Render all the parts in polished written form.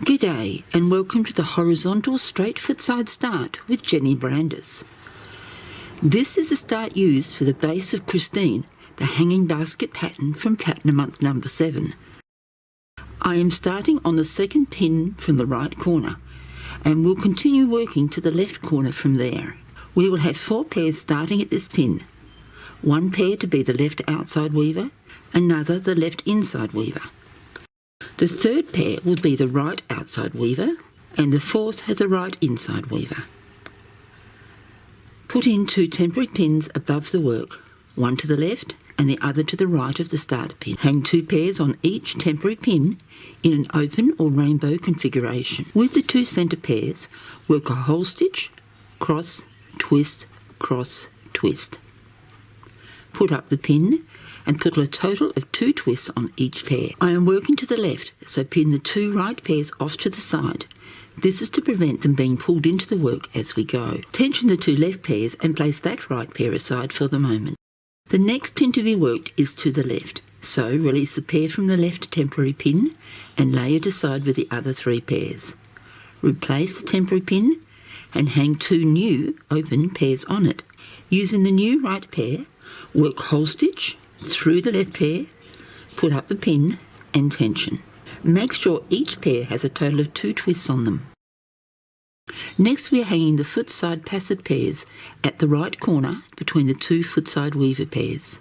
G'day and welcome to the horizontal straight footside start with Jenny Brandis. This is the start used for the base of Christine, the hanging basket pattern from pattern month number 7. I am starting on the second pin from the right corner and will continue working to the left corner from there. We will have 4 pairs starting at this pin. 1 pair to be the left outside weaver, another the left inside weaver. The 3rd pair will be the right outside weaver and the 4th the right inside weaver. Put in 2 temporary pins above the work, one to the left and the other to the right of the start pin. Hang 2 pairs on each temporary pin in an open or rainbow configuration. With the 2 centre pairs, work a whole stitch, cross, twist, cross, twist. Put up the pin and put a total of 2 twists on each pair. I am working to the left, so pin the 2 right pairs off to the side. This is to prevent them being pulled into the work as we go. Tension the 2 left pairs and place that right pair aside for the moment. The next pin to be worked is to the left, so release the pair from the left temporary pin and lay it aside with the other 3 pairs. Replace the temporary pin and hang 2 new open pairs on it. Using the new right pair, work whole stitch through the left pair, put up the pin and tension. Make sure each pair has a total of 2 twists on them. Next we are hanging the footside passive pairs at the right corner between the 2 footside weaver pairs.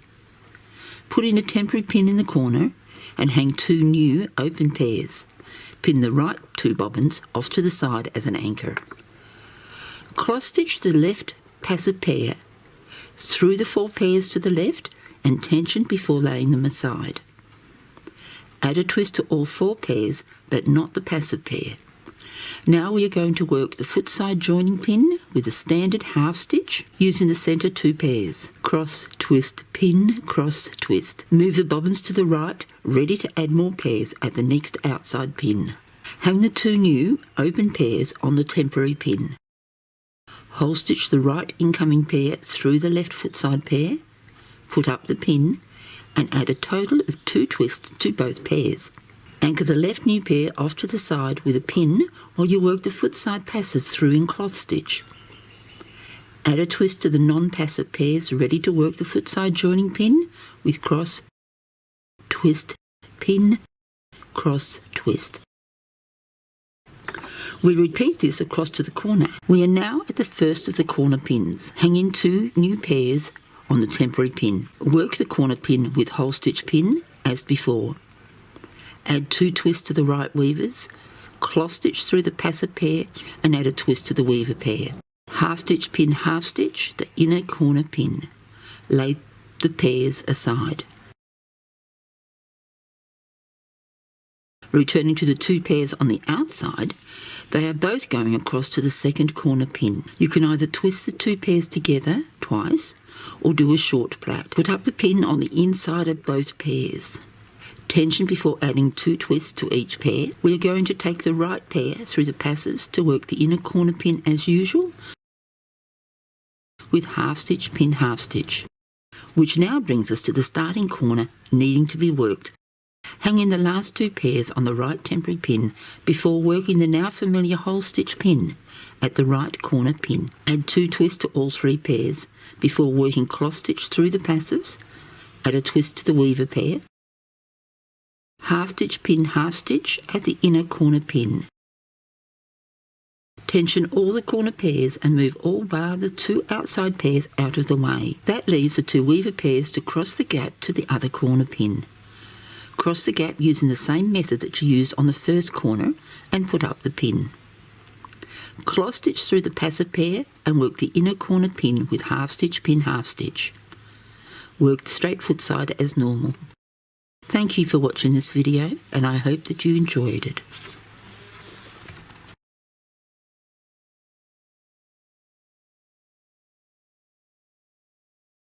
Put in a temporary pin in the corner and hang 2 new open pairs. Pin the right 2 bobbins off to the side as an anchor. Cross stitch the left passive pair through the 4 pairs to the left and tension before laying them aside. Add a twist to all 4 pairs but not the passive pair. Now we are going to work the footside joining pin with a standard half stitch using the centre 2 pairs. Cross, twist, pin, cross, twist. Move the bobbins to the right, ready to add more pairs at the next outside pin. Hang the 2 new open pairs on the temporary pin. Whole stitch the right incoming pair through the left footside pair, put up the pin and add a total of 2 twists to both pairs. Anchor the left new pair off to the side with a pin while you work the footside passive through in cloth stitch. Add a twist to the non-passive pairs ready to work the footside joining pin with cross, twist, pin, cross, twist. We repeat this across to the corner. We are now at the first of the corner pins. Hang in 2 new pairs on the temporary pin. Work the corner pin with whole stitch pin as before. Add 2 twists to the right weavers, cross stitch through the passive pair and add a twist to the weaver pair. Half stitch pin, half stitch the inner corner pin. Lay the pairs aside. Returning to the 2 pairs on the outside, they are both going across to the second corner pin. You can either twist the 2 pairs together twice or do a short plait. Put up the pin on the inside of both pairs. Tension before adding 2 twists to each pair. We are going to take the right pair through the passives to work the inner corner pin as usual with half stitch pin half stitch, which now brings us to the starting corner needing to be worked. Hang in the last 2 pairs on the right temporary pin before working the now familiar whole stitch pin at the right corner pin. Add 2 twists to all 3 pairs before working cross stitch through the passives. Add a twist to the weaver pair. Half stitch pin half stitch at the inner corner pin. Tension all the corner pairs and move all bar the 2 outside pairs out of the way. That leaves the 2 weaver pairs to cross the gap to the other corner pin. Cross the gap using the same method that you used on the first corner and put up the pin. Cross stitch through the passive pair and work the inner corner pin with half stitch pin half stitch. Work the straight footside as normal. Thank you for watching this video and I hope that you enjoyed it.